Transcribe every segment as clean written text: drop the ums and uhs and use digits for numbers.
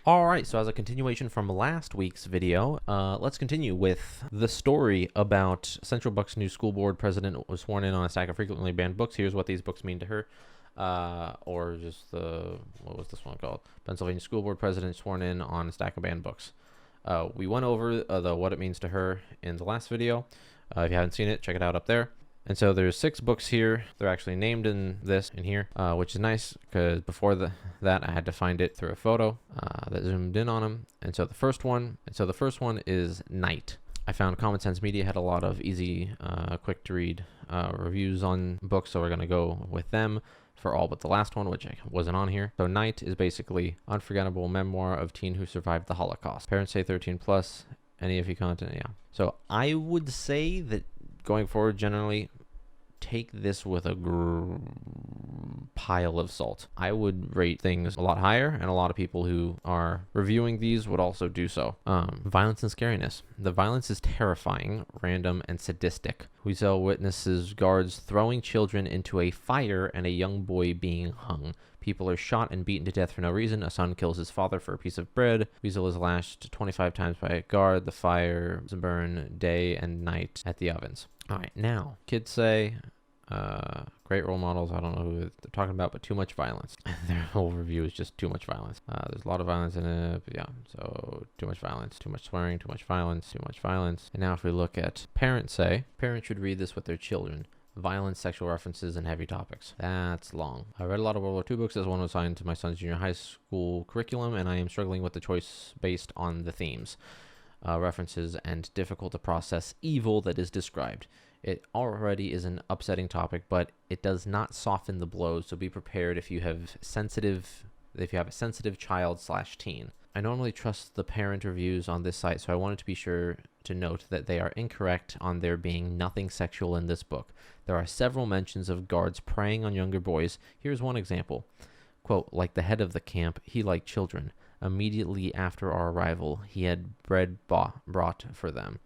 Alright, so as a continuation from last week's video, let's continue with the story about Central Bucks' new school board president was sworn in on a stack of frequently banned books. Here's what these books mean to her. Or just the, what was this one called? Pennsylvania school board president sworn in on a stack of banned books. We went over the what it means to her in the last video. If you haven't seen it, check it out up there. And so there's 6 books here. They're actually named in here, which is nice because before that I had to find it through a photo that zoomed in on them. And so the first one is Night. I found Common Sense Media had a lot of easy, quick to read reviews on books, so we're gonna go with them for all but the last one, which wasn't on here. So Night is basically unforgettable memoir of teen who survived the Holocaust. Parents say 13 plus. Any of you content, yeah. So I would say that going forward, generally, take this with a pile of salt. I would rate things a lot higher, and a lot of people who are reviewing these would also do so. Violence and scariness. The violence is terrifying, random, and sadistic. We saw witnesses guards throwing children into a fire and a young boy being hung. People are shot and beaten to death for no reason. A son kills his father for a piece of bread. Weasel is lashed 25 times by a guard. The fire burn day and night at the ovens. All right, now, kids say, great role models. I don't know who they're talking about, but too much violence. Their whole review is just too much violence. There's a lot of violence in it, but yeah, so too much violence, too much swearing, too much violence, too much violence. And now if we look at parents say, parents should read this with their children. Violence, sexual references, and heavy topics. That's long. I read a lot of World War II books as one was assigned to my son's junior high school curriculum, and I am struggling with the choice based on the themes, references, and difficult to process evil that is described. It already is an upsetting topic, but it does not soften the blows, so be prepared if you have a sensitive child/teen. I normally trust the parent reviews on this site, so I wanted to be sure to note that they are incorrect on there being nothing sexual in this book. There are several mentions of guards preying on younger boys. Here's one example. Quote, like the head of the camp, he liked children. Immediately after our arrival, he had bread brought for them,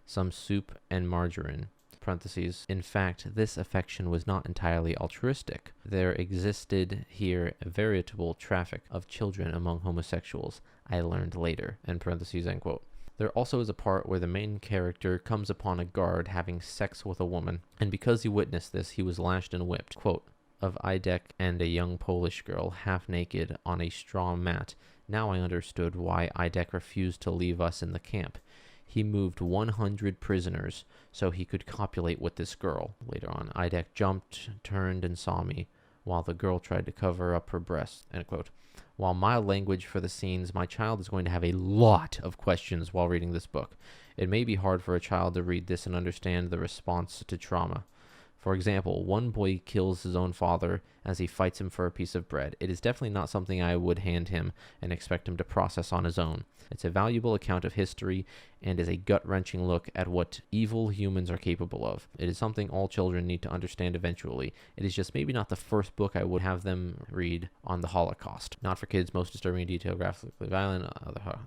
some soup and margarine. Parentheses. In fact, this affection was not entirely altruistic. There existed here a veritable traffic of children among homosexuals, I learned later. End parentheses, end quote. There also is a part where the main character comes upon a guard having sex with a woman, and because he witnessed this, he was lashed and whipped. Quote, of Idek and a young Polish girl, half naked, on a straw mat. Now I understood why Idek refused to leave us in the camp. He moved 100 prisoners so he could copulate with this girl. Later on, Idek jumped, turned, and saw me, while the girl tried to cover up her breasts. End quote. While mild language for the scenes, my child is going to have a lot of questions while reading this book. It may be hard for a child to read this and understand the response to trauma. For example, one boy kills his own father as he fights him for a piece of bread. It is definitely not something I would hand him and expect him to process on his own. It's a valuable account of history and is a gut-wrenching look at what evil humans are capable of. It is something all children need to understand eventually. It is just maybe not the first book I would have them read on the Holocaust. Not for kids, most disturbing in detail, graphically violent.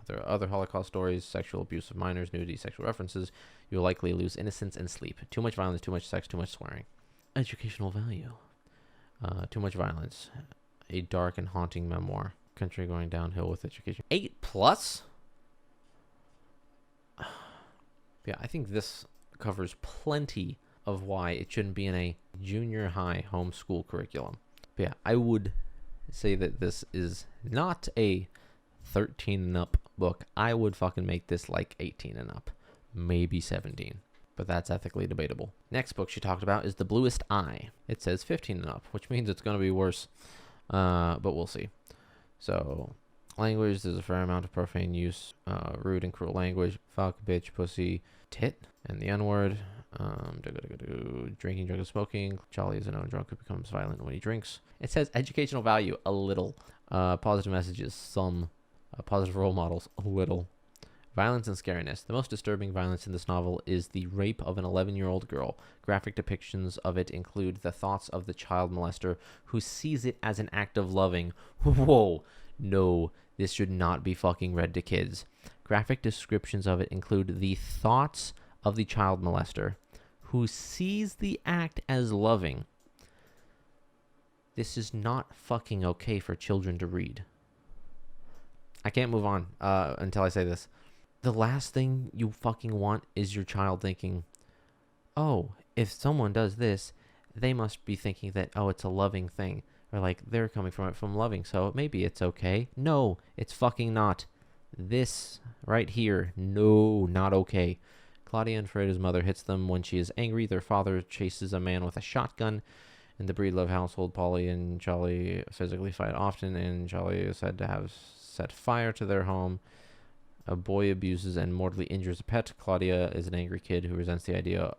There are other Holocaust stories, sexual abuse of minors, nudity, sexual references. You will likely lose innocence and sleep. Too much violence, too much sex, too much swearing. Educational value. Too much violence. A dark and haunting memoir. Country going downhill with education. 8+? Yeah, I think this covers plenty of why it shouldn't be in a junior high homeschool curriculum. But yeah, I would say that this is not a 13 and up book. I would fucking make this like 18 and up. Maybe 17. But that's ethically debatable. Next book she talked about is The Bluest Eye. It says 15 and up, which means it's going to be worse. But we'll see. So, language, there's a fair amount of profane use, rude and cruel language, fuck, bitch, pussy, tit, and the N-word, drinking, drug, and smoking. Charlie is a known drunk who becomes violent when he drinks. It says educational value, a little. Positive messages, some. Positive role models, a little. Violence and scariness. The most disturbing violence in this novel is the rape of an 11-year-old girl. Graphic depictions of it include the thoughts of the child molester who sees it as an act of loving. Whoa. No, this should not be fucking read to kids. Graphic descriptions of it include the thoughts of the child molester who sees the act as loving. This is not fucking okay for children to read. I can't move on until I say this. The last thing you fucking want is your child thinking, oh, if someone does this, they must be thinking that, oh, it's a loving thing. Or like they're coming from it from loving, so maybe it's okay. No, it's fucking not. This right here, no, not okay. Claudia and Freda's mother hits them when she is angry. Their father chases a man with a shotgun. In the Breedlove household, Polly and Charlie physically fight often, and Charlie is said to have set fire to their home. A boy abuses and mortally injures a pet. Claudia is an angry kid who resents the idea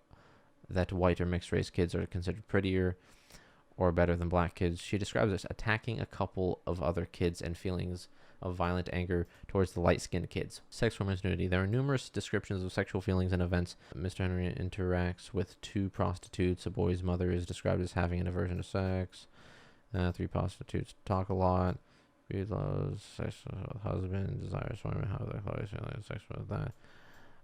that white or mixed race kids are considered prettier or better than black kids. She describes us attacking a couple of other kids and feelings of violent anger towards the light-skinned kids. Sex, romance, nudity. There are numerous descriptions of sexual feelings and events. Mr. Henry interacts with 2 prostitutes. A boy's mother is described as having an aversion to sex. 3 prostitutes talk a lot. Reed loves sex with husband, desires women, how their clothes feeling sex with that.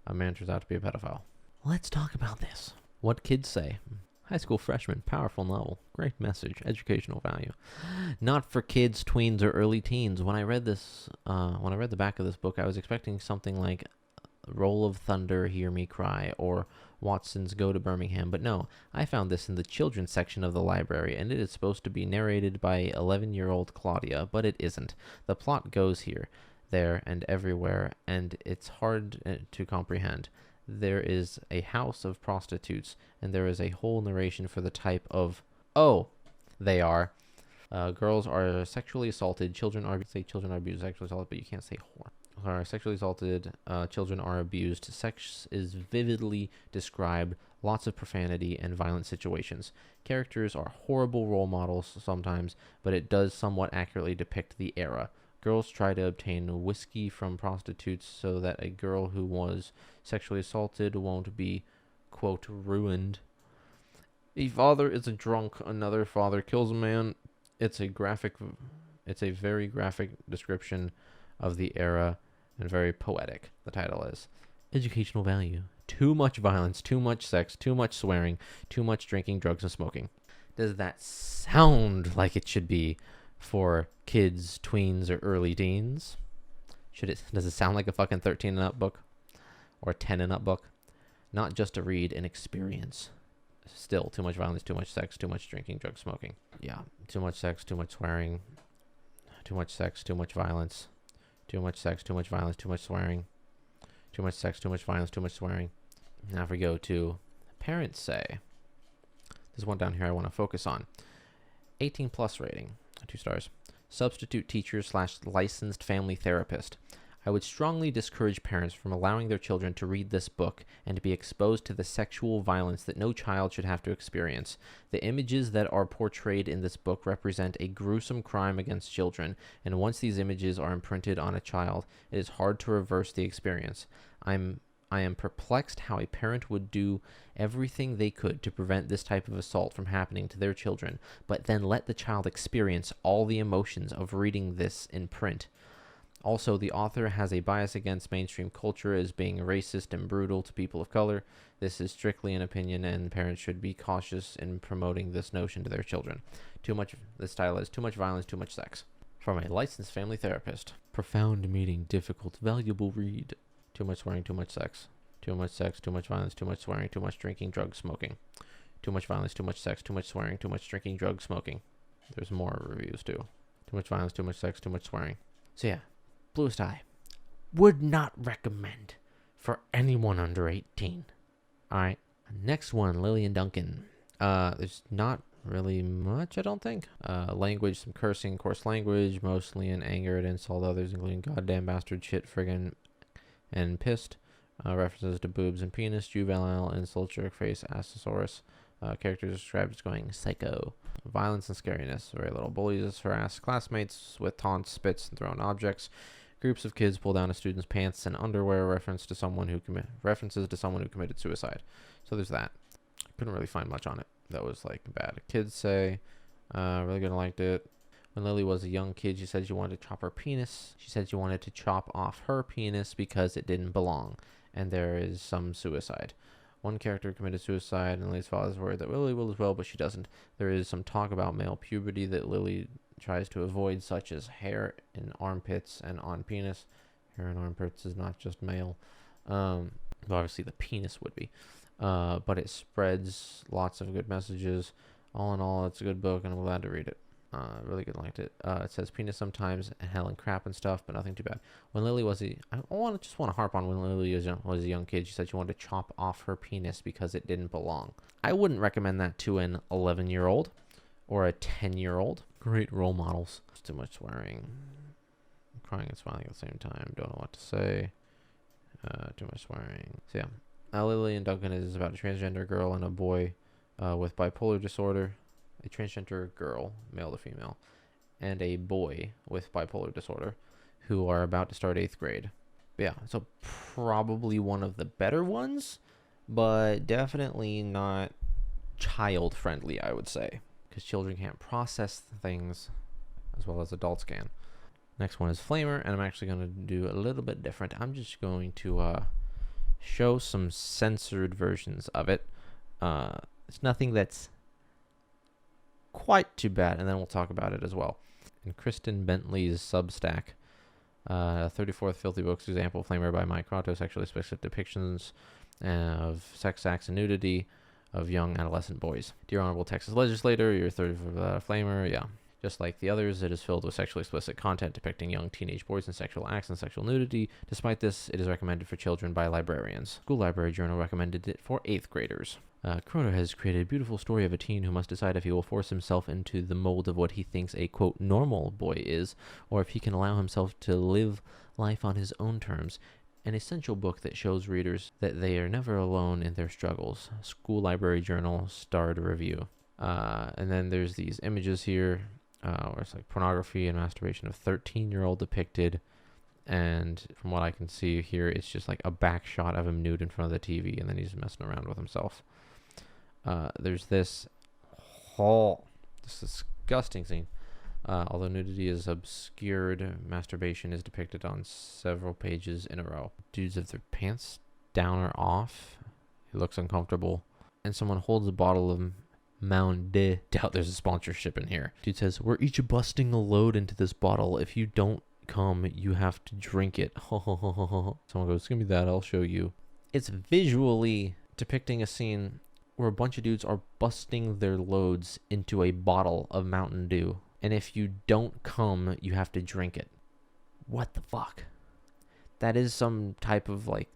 A man turns out to be a pedophile. Let's talk about this. What kids say. High school freshman, powerful novel, great message, educational value. Not for kids, tweens, or early teens. When I read this, when I read the back of this book, I was expecting something like Roll of Thunder, Hear Me Cry, or Watson's Go to Birmingham. But no, I found this in the children's section of the library, and it is supposed to be narrated by 11-year-old Claudia, but it isn't. The plot goes here, there, and everywhere, and it's hard to comprehend. There is a house of prostitutes, and there is a whole narration for the type of, oh, they are. Girls are sexually assaulted, children are abused, sexually assaulted, but you can't say whore. Are sexually assaulted, children are abused, sex is vividly described, lots of profanity and violent situations. Characters are horrible role models sometimes, but it does somewhat accurately depict the era. Girls try to obtain whiskey from prostitutes so that a girl who was sexually assaulted won't be, quote, ruined. A father is a drunk, another father kills a man. It's a very graphic description of the era and very poetic, the title is. Educational value. Too much violence, too much sex, too much swearing, too much drinking, drugs, and smoking. Does that sound like it should be for kids, tweens, or early teens? Does it sound like a fucking 13 and up book? Or a 10 and up book? Not just a read, an experience. Still, too much violence, too much sex, too much drinking, drugs, smoking. Yeah, too much sex, too much swearing. Too much sex, too much violence. Too much sex, too much violence, too much swearing. Too much sex, too much violence, too much swearing. Now if we go to parents say. There's one down here I want to focus on. 18 plus rating. 2 stars. Substitute teacher / licensed family therapist. I would strongly discourage parents from allowing their children to read this book and to be exposed to the sexual violence that no child should have to experience. The images that are portrayed in this book represent a gruesome crime against children, and once these images are imprinted on a child, it is hard to reverse the experience. I am perplexed how a parent would do everything they could to prevent this type of assault from happening to their children, but then let the child experience all the emotions of reading this in print. Also, the author has a bias against mainstream culture as being racist and brutal to people of color. This is strictly an opinion, and parents should be cautious in promoting this notion to their children. This title is Too Much Violence, Too Much Sex. From a licensed family therapist. Profound meaning, difficult, valuable read. Too much swearing, too much sex. Too much sex, too much violence, too much swearing, too much drinking, drugs, smoking. Too much violence, too much sex, too much swearing, too much drinking, drugs, smoking. There's more reviews too. Too much violence, too much sex, too much swearing. So yeah, Bluest Eye. Would not recommend for anyone under 18. Alright. Next one, Lillian Duncan. There's not really much, I don't think. Language, some cursing, coarse language, mostly in anger and insult others, including goddamn, bastard, shit, friggin', and pissed. References to boobs and penis, juvenile, insult, jerk face, assosaurus. Characters described as going psycho. Violence and scariness. Very little. Bullies harass classmates with taunts, spits, and thrown objects. Groups of kids pull down a student's pants and underwear. References to someone who committed suicide. So there's that. Couldn't really find much on it that was like bad. Kids say, really good, liked it. When Lily was a young kid, she said she wanted to chop her penis. She said she wanted to chop off her penis because it didn't belong. And there is some suicide. One character committed suicide, and Lily's father's worried that Lily will as well, but she doesn't. There is some talk about male puberty that Lily tries to avoid, such as hair in armpits and on penis. Hair in armpits is not just male. But obviously the penis would be. But it spreads lots of good messages. All in all, it's a good book, and I'm glad to read it. Really good, liked it. It says penis sometimes and hell and crap and stuff, but nothing too bad. When Lily was just want to harp on when Lily was a young kid. She said she wanted to chop off her penis because it didn't belong. I wouldn't recommend that to an 11-year-old or a 10-year-old. Great role models. It's too much swearing. I'm crying and smiling at the same time. Don't know what to say. Too much swearing. So yeah, Lily and Duncan is about a transgender girl and a boy with bipolar disorder. A transgender girl, male to female, and a boy with bipolar disorder who are about to start 8th grade. But yeah, so probably one of the better ones, but definitely not child friendly, I would say, because children can't process things as well as adults can. Next one is Flamer, and I'm actually going to do a little bit different. I'm just going to show some censored versions of it. It's nothing that's quite too bad, and then we'll talk about it as well. In Kristen Bentley's Substack, 34th Filthy Books example, Flamer by Mike Crotto, sexually explicit depictions of sex acts and nudity of young adolescent boys. Dear Honorable Texas Legislator, your third Flamer, yeah. Just like the others, it is filled with sexually explicit content depicting young teenage boys and sexual acts and sexual nudity. Despite this, it is recommended for children by librarians. School Library Journal recommended it for 8th graders. Crotto has created a beautiful story of a teen who must decide if he will force himself into the mold of what he thinks a, quote, normal boy is, or if he can allow himself to live life on his own terms. An essential book that shows readers that they are never alone in their struggles. School Library Journal starred review. And then there's these images here where it's like pornography and masturbation of 13-year-old depicted. And from what I can see here, it's just like a back shot of him nude in front of the TV, and then he's messing around with himself. There's this disgusting scene. Although nudity is obscured, masturbation is depicted on several pages in a row. Dudes have their pants down or off. It looks uncomfortable. And someone holds a bottle of Mountain Dew. Doubt there's a sponsorship in here. Dude says, "We're each busting a load into this bottle. If you don't come, you have to drink it." Someone goes, "Give me that, I'll show you." It's visually depicting a scene where a bunch of dudes are busting their loads into a bottle of Mountain Dew. And if you don't come, you have to drink it. What the fuck? That is some type of like...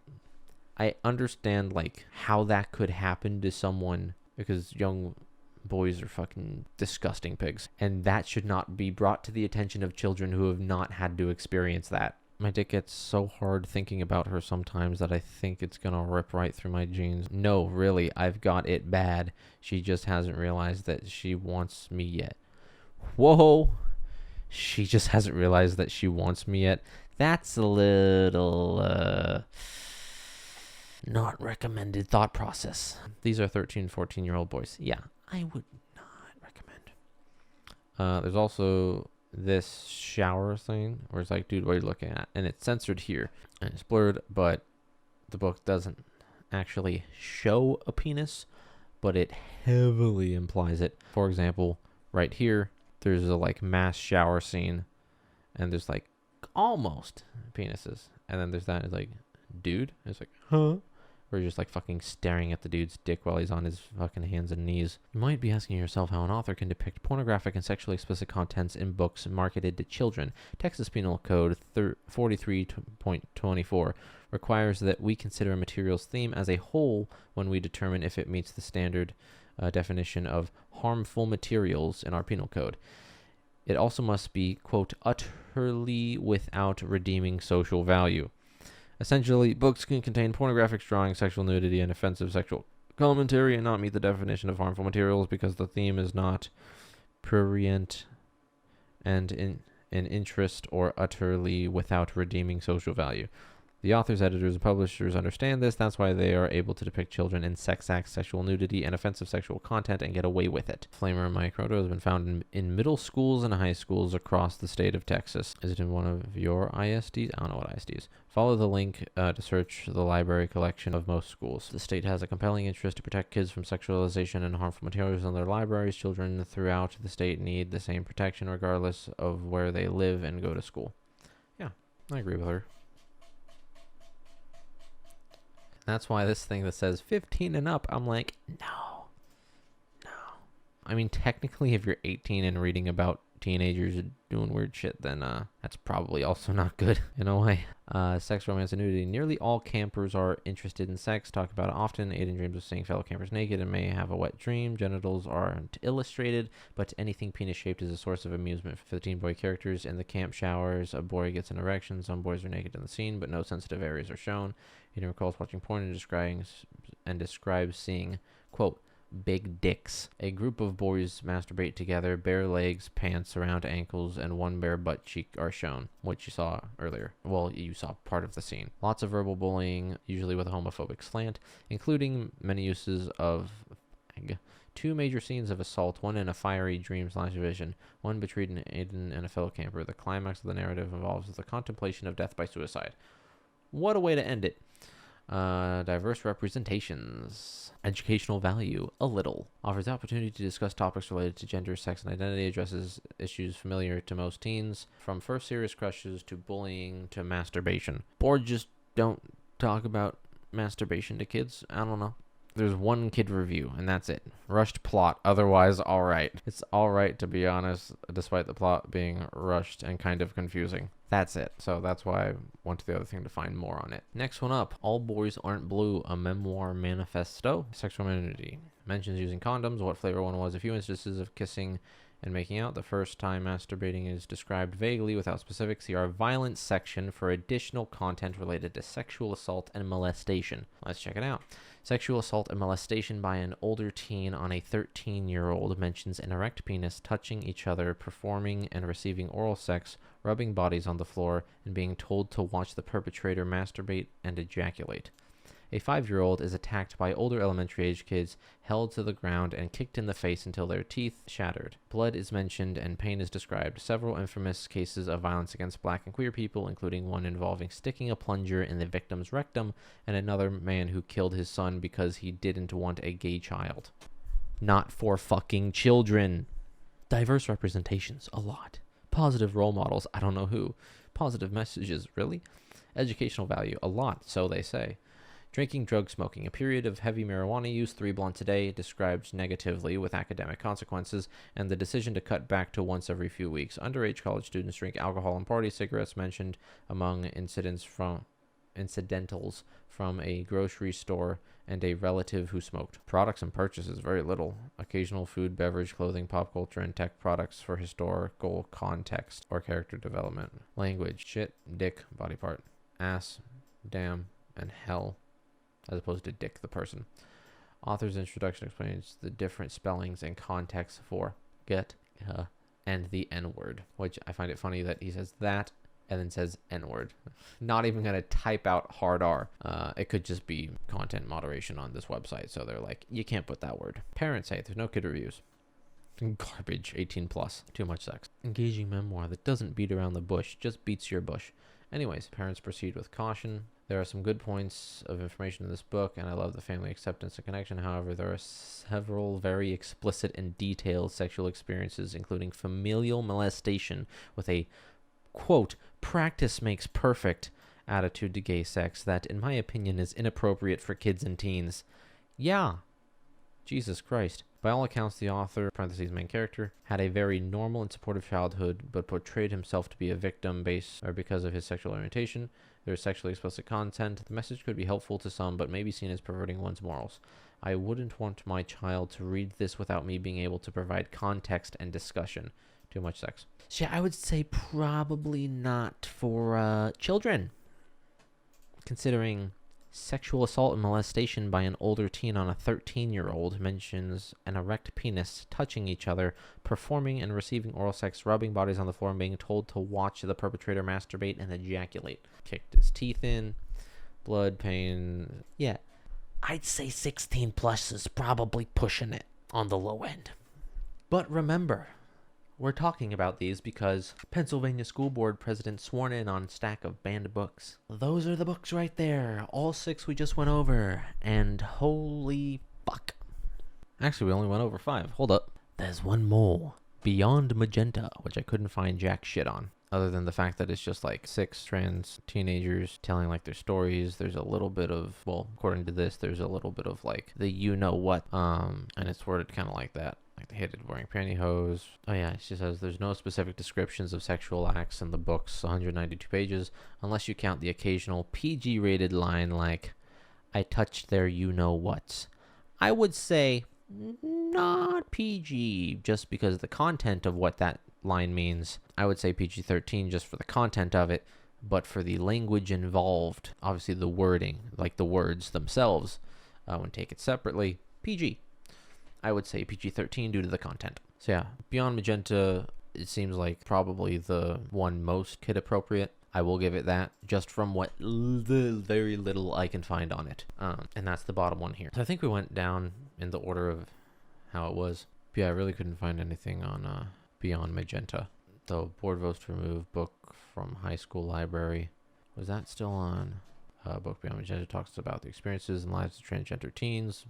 I understand like how that could happen to someone because young boys are fucking disgusting pigs. And that should not be brought to the attention of children who have not had to experience that. My dick gets so hard thinking about her sometimes that I think it's gonna rip right through my jeans. No, really, I've got it bad. She just hasn't realized that she wants me yet. Whoa! She just hasn't realized that she wants me yet. That's a little, not recommended thought process. These are 13, 14-year-old boys. Yeah, I would not recommend. There's also this shower thing where it's like, dude, what are you looking at? And it's censored here and it's blurred, but the book doesn't actually show a penis, but it heavily implies it. For example, right here, there's a like mass shower scene and there's like almost penises. And then there's that, it's like, dude, and it's like, huh? Where you're just like fucking staring at the dude's dick while he's on his fucking hands and knees. You might be asking yourself how an author can depict pornographic and sexually explicit contents in books marketed to children. Texas Penal Code 43.24 requires that we consider a material's theme as a whole when we determine if it meets the standard definition of harmful materials in our penal code. It also must be, quote, utterly without redeeming social value. Essentially, books can contain pornographic drawings, sexual nudity, and offensive sexual commentary and not meet the definition of harmful materials because the theme is not prurient and in interest or utterly without redeeming social value. The authors, editors, and publishers understand this. That's why they are able to depict children in sex acts, sexual nudity, and offensive sexual content and get away with it. Flamer microto has been found in middle schools and high schools across the state of Texas. Is it in one of your ISDs? I don't know what ISDs. Follow the link to search the library collection of most schools. The state has a compelling interest to protect kids from sexualization and harmful materials in their libraries. Children throughout the state need the same protection regardless of where they live and go to school. Yeah, I agree with her. That's why this thing that says 15 and up, I'm like, no. I mean, technically, if you're 18 and reading about teenagers doing weird shit, then that's probably also not good in a way. Sex, romance, and nudity. Nearly all campers are interested in sex, talk about it often. Aiden dreams of seeing fellow campers naked and may have a wet dream. Genitals aren't illustrated, but anything penis-shaped is a source of amusement for the teen boy characters. In the camp showers, a boy gets an erection. Some boys are naked in the scene, but no sensitive areas are shown. Aiden recalls watching porn and describes seeing, quote, big dicks. A group of boys masturbate together. Bare legs, pants around ankles, and one bare butt cheek are shown, which you saw earlier. Well, you saw part of the scene. Lots of verbal bullying, usually with a homophobic slant, including many uses of 2 major scenes of assault, one in a fiery dream/vision, one between Aiden and a fellow camper. The climax of the narrative involves the contemplation of death by suicide. What a way to end it. Diverse representations. Educational value, a little. Offers opportunity to discuss topics related to gender, sex, and identity. Addresses issues familiar to most teens, from first serious crushes to bullying to masturbation. Boards just don't talk about masturbation to kids. I don't know. There's one kid review, and that's it. Rushed plot, otherwise alright. It's alright, to be honest, despite the plot being rushed and kind of confusing. That's it. So that's why I went to the other thing to find more on it. Next one up, All Boys Aren't Blue, a memoir manifesto. Sexual immunity. Mentions using condoms, what flavor one was, a few instances of kissing and making out. The first time masturbating is described vaguely without specifics. See our violence section for additional content related to sexual assault and molestation. Let's check it out. Sexual assault and molestation by an older teen on a 13-year-old mentions an erect penis, touching each other, performing and receiving oral sex, rubbing bodies on the floor, and being told to watch the perpetrator masturbate and ejaculate. A 5-year-old is attacked by older elementary-age kids, held to the ground and kicked in the face until their teeth shattered. Blood is mentioned and pain is described. Several infamous cases of violence against black and queer people, including one involving sticking a plunger in the victim's rectum, and another man who killed his son because he didn't want a gay child. Not for fucking children. Diverse representations, a lot. Positive role models, I don't know who. Positive messages, really? Educational value, a lot, so they say. Drinking, drug smoking. A period of heavy marijuana use, 3 blunts a day, described negatively with academic consequences, and the decision to cut back to once every few weeks. Underage college students drink alcohol and party. Cigarettes mentioned among incidentals from a grocery store and a relative who smoked. Products and purchases, very little. Occasional food, beverage, clothing, pop culture, and tech products for historical context or character development. Language, shit, dick, body part, ass, damn, and hell, as opposed to dick the person. Author's introduction explains the different spellings and contexts for get, and the N-word, which I find it funny that he says that and then says N-word. Not even going to type out hard R. It could just be content moderation on this website, so they're like, you can't put that word. Parents say there's no kid reviews. Garbage, 18 plus, too much sex. Engaging memoir that doesn't beat around the bush, just beats your bush. Anyways, parents proceed with caution. There are some good points of information in this book, and I love the family acceptance and connection. However, there are several very explicit and detailed sexual experiences, including familial molestation with a, quote, practice makes perfect attitude to gay sex that, in my opinion, is inappropriate for kids and teens. Yeah. Jesus Christ. By all accounts, the author, parentheses main character, had a very normal and supportive childhood, but portrayed himself to be a victim because of his sexual orientation. There is sexually explicit content. The message could be helpful to some, but may be seen as perverting one's morals. I wouldn't want my child to read this without me being able to provide context and discussion. Too much sex. So I would say probably not for children, considering sexual assault and molestation by an older teen on a 13-year-old mentions an erect penis, touching each other, performing and receiving oral sex, rubbing bodies on the floor, and being told to watch the perpetrator masturbate and ejaculate. Kicked his teeth in. Blood, pain. Yeah. I'd say 16 plus is probably pushing it on the low end. But remember, we're talking about these because Pennsylvania School Board president sworn in on stack of banned books. Those are the books right there. All 6 we just went over. And holy fuck. Actually, we only went over 5. Hold up. There's one more. Beyond Magenta, which I couldn't find jack shit on. Other than the fact that it's just like 6 trans teenagers telling like their stories. There's a little bit of, well, according to this, there's a little bit of like the you know what. And it's worded kind of like that. Like they hated wearing pantyhose. Oh yeah, she says there's no specific descriptions of sexual acts in the book's 192 pages, unless you count the occasional PG-rated line like, I touched their you know what's. I would say not PG, just because the content of what that line means. I would say PG-13 just for the content of it, but for the language involved, obviously the wording, like the words themselves, when taken separately, PG. I would say PG-13 due to the content. So yeah, Beyond Magenta, it seems like probably the one most kid appropriate. I will give it that, just from what the very little I can find on it. And that's the bottom one here. So I think we went down in the order of how it was. But yeah, I really couldn't find anything on Beyond Magenta. The board votes to remove book from high school library. Was that still on? Book Beyond Magenta talks about the experiences and lives of transgender teens.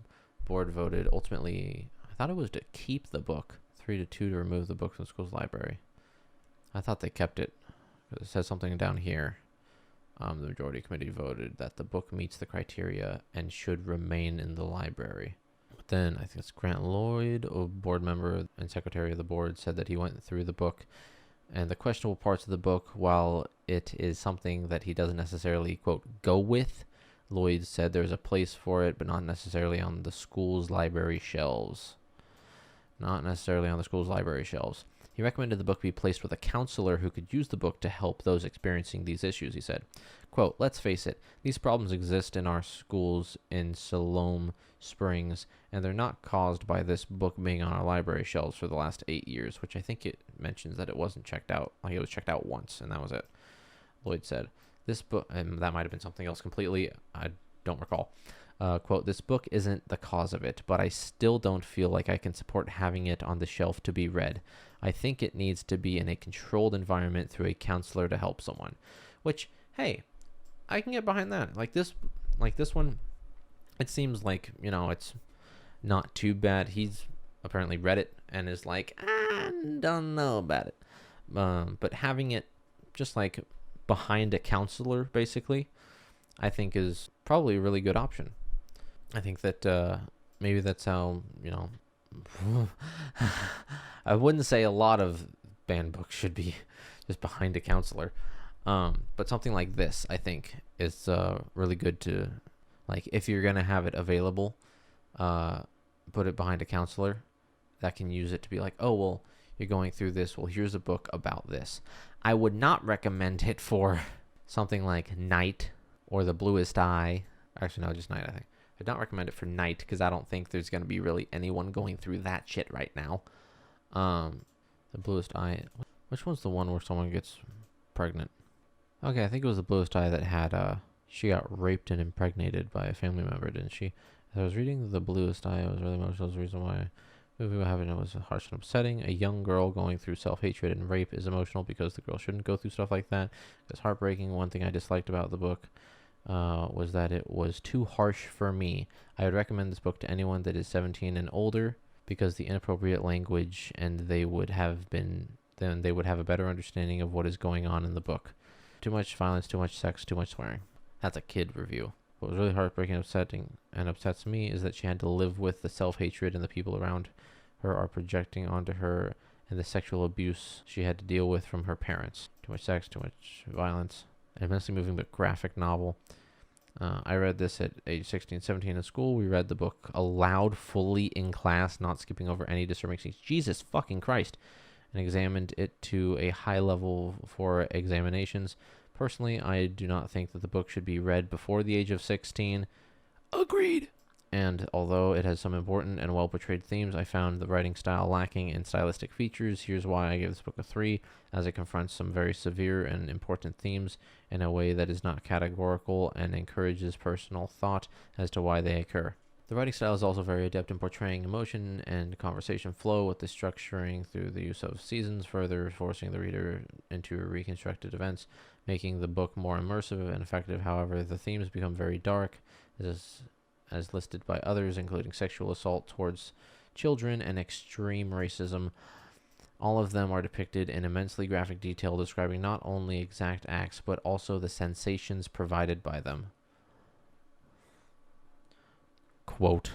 Board voted ultimately, I thought it was to keep the book, 3-2 to remove the book from the school's library. I thought they kept it. It says something down here. The majority committee voted that the book meets the criteria and should remain in the library. But then I think it's Grant Lloyd, a board member and secretary of the board, said that he went through the book and the questionable parts of the book, while it is something that he doesn't necessarily, quote, go with, Lloyd said there's a place for it, but not necessarily on the school's library shelves. Not necessarily on the school's library shelves. He recommended the book be placed with a counselor who could use the book to help those experiencing these issues, he said. Quote, let's face it, these problems exist in our schools in Siloam Springs, and they're not caused by this book being on our library shelves for the last 8 years, which I think it mentions that it wasn't checked out. Like, it was checked out once, and that was it, Lloyd said. This book, and that might have been something else completely, I don't recall. Quote, this book isn't the cause of it, but I still don't feel like I can support having it on the shelf to be read. I think it needs to be in a controlled environment through a counselor to help someone. Which, hey, I can get behind that. Like this one, it seems like, you know, it's not too bad. He's apparently read it and is like, I don't know about it. But having it just like behind a counselor, basically, I think is probably a really good option. I think that maybe that's how, you know, I wouldn't say a lot of banned books should be just behind a counselor. But something like this, I think, is really good to, like, if you're going to have it available, put it behind a counselor that can use it to be like, oh, well, you're going through this. Well, here's a book about this. I would not recommend it for something like Night or The Bluest Eye. Actually, no, just Night, I think. I'd not recommend it for Night because I don't think there's going to be really anyone going through that shit right now. The Bluest Eye. Which one's the one where someone gets pregnant? Okay, I think it was The Bluest Eye that had, she got raped and impregnated by a family member, didn't she? As I was reading The Bluest Eye, I was really emotional. The reason why movie what happened was harsh and upsetting. A young girl going through self-hatred and rape is emotional because the girl shouldn't go through stuff like that. It's heartbreaking. One thing I disliked about the book was that it was too harsh for me. I would recommend this book to anyone that is 17 and older because the inappropriate language and they would have a better understanding of what is going on in the book. Too much violence, too much sex, too much swearing. That's a kid review. What was really heartbreaking and upsetting and upsets me is that she had to live with the self-hatred and the people around her are projecting onto her and the sexual abuse she had to deal with from her parents. Too much sex, too much violence. An immensely moving but graphic novel. I read this at age 16, 17 in school. We read the book aloud, fully in class, not skipping over any disturbing scenes. Jesus fucking Christ. And examined it to a high level for examinations. Personally, I do not think that the book should be read before the age of 16. Agreed. And although it has some important and well-portrayed themes, I found the writing style lacking in stylistic features. Here's why I give this book a 3, as it confronts some very severe and important themes in a way that is not categorical and encourages personal thought as to why they occur. The writing style is also very adept in portraying emotion and conversation flow, with the structuring through the use of seasons, further forcing the reader into reconstructed events, making the book more immersive and effective. However, the themes become very dark, as listed by others, including sexual assault towards children and extreme racism. All of them are depicted in immensely graphic detail, describing not only exact acts, but also the sensations provided by them. Quote,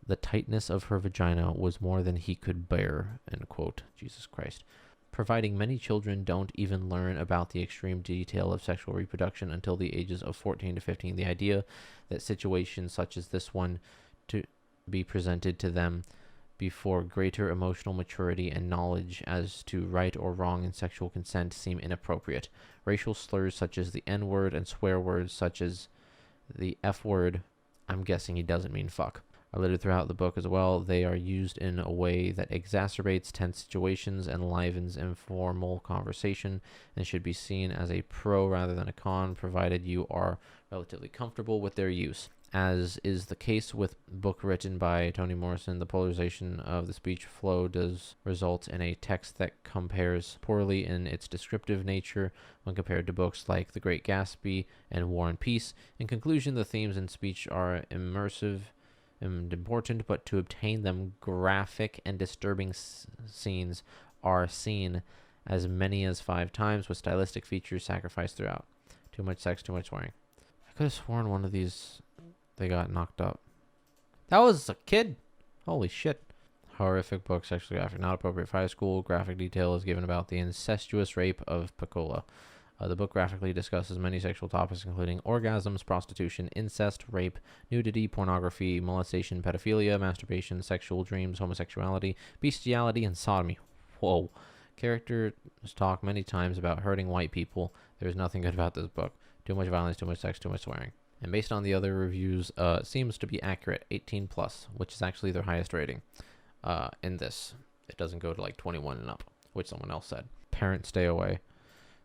"The tightness of her vagina was more than he could bear," end quote. Jesus Christ. Providing many children don't even learn about the extreme detail of sexual reproduction until the ages of 14 to 15. The idea that situations such as this one to be presented to them before greater emotional maturity and knowledge as to right or wrong in sexual consent seem inappropriate. Racial slurs such as the N-word and swear words such as the F-word, I'm guessing he doesn't mean fuck, are littered throughout the book as well. They are used in a way that exacerbates tense situations and livens informal conversation, and should be seen as a pro rather than a con, provided you are relatively comfortable with their use. As is the case with book written by Toni Morrison, the polarization of the speech flow does result in a text that compares poorly in its descriptive nature when compared to books like The Great Gatsby and War and Peace. In conclusion, the themes in speech are immersive and important, but to obtain them, graphic and disturbing scenes are seen as many as 5 times, with stylistic features sacrificed throughout. Too much sex, too much swearing. I could have sworn one of these they got knocked up. That was a kid. Holy shit. Horrific book, sexually graphic, not appropriate for high school. Graphic detail is given about the incestuous rape of Piccola. The book graphically discusses many sexual topics, including orgasms, prostitution, incest, rape, nudity, pornography, molestation, pedophilia, masturbation, sexual dreams, homosexuality, bestiality, and sodomy. Whoa. Characters talk many times about hurting white people. There's nothing good about this book. Too much violence, too much sex, too much swearing. And based on the other reviews, seems to be accurate, 18 plus, which is actually their highest rating in this. It doesn't go to like 21 and up, which someone else said. Parents, stay away.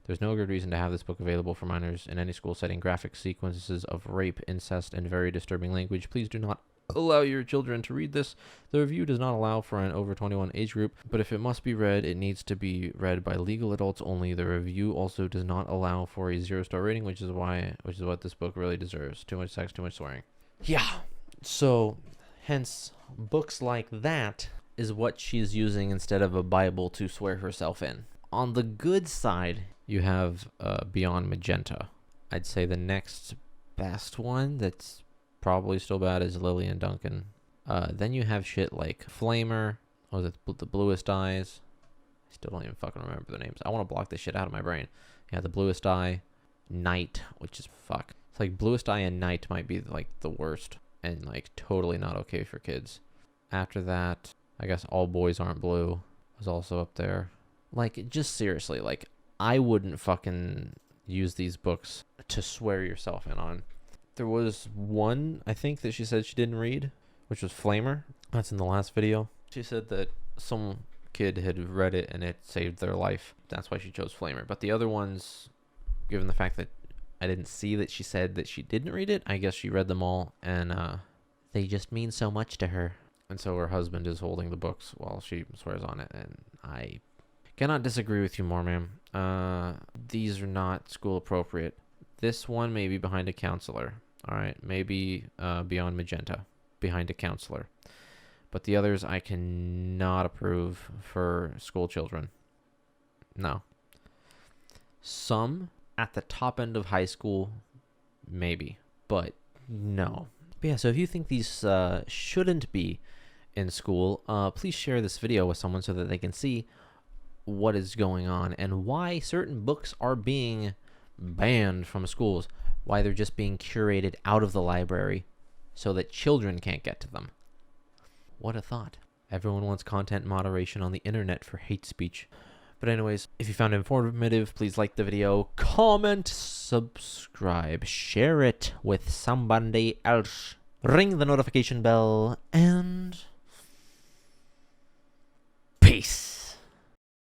There's no good reason to have this book available for minors in any school setting. Graphic sequences of rape, incest, and very disturbing language. Please do not allow your children to read this. The review does not allow for an over 21 age group, but if it must be read, it needs to be read by legal adults only. The review also does not allow for a 0-star rating, which is what this book really deserves. Too much sex, too much swearing. Yeah. So, hence, books like that is what she's using instead of a Bible to swear herself in. On the good side, you have Beyond Magenta. I'd say the next best one that's probably still bad is Lillian Duncan. Then you have shit like Flamer. Was it The Bluest Eyes? I still don't even fucking remember the names. I want to block this shit out of my brain. Yeah, The Bluest Eye. Night, which is fuck. It's like Bluest Eye and Night might be like the worst and like totally not okay for kids. After that, I guess All Boys Aren't Blue was also up there. Like, just seriously, like, I wouldn't fucking use these books to swear yourself in on. There was one, I think, that she said she didn't read, which was Flamer. That's in the last video. She said that some kid had read it and it saved their life. That's why she chose Flamer. But the other ones, given the fact that I didn't see that she said that she didn't read it, I guess she read them all, and they just mean so much to her. And so her husband is holding the books while she swears on it, and I cannot disagree with you more, ma'am. These are not school appropriate. This one may be behind a counselor. All right, maybe Beyond Magenta, behind a counselor. But the others I cannot approve for school children. No. Some at the top end of high school, maybe. But no. But yeah, so if you think these shouldn't be in school, please share this video with someone so that they can see what is going on and why certain books are being banned from schools, why they're just being curated out of the library so that children can't get to them. What a thought. Everyone wants content moderation on the internet for hate speech. But anyways, if you found it informative, please like the video, comment, subscribe, share it with somebody else. ring the notification bell, and peace.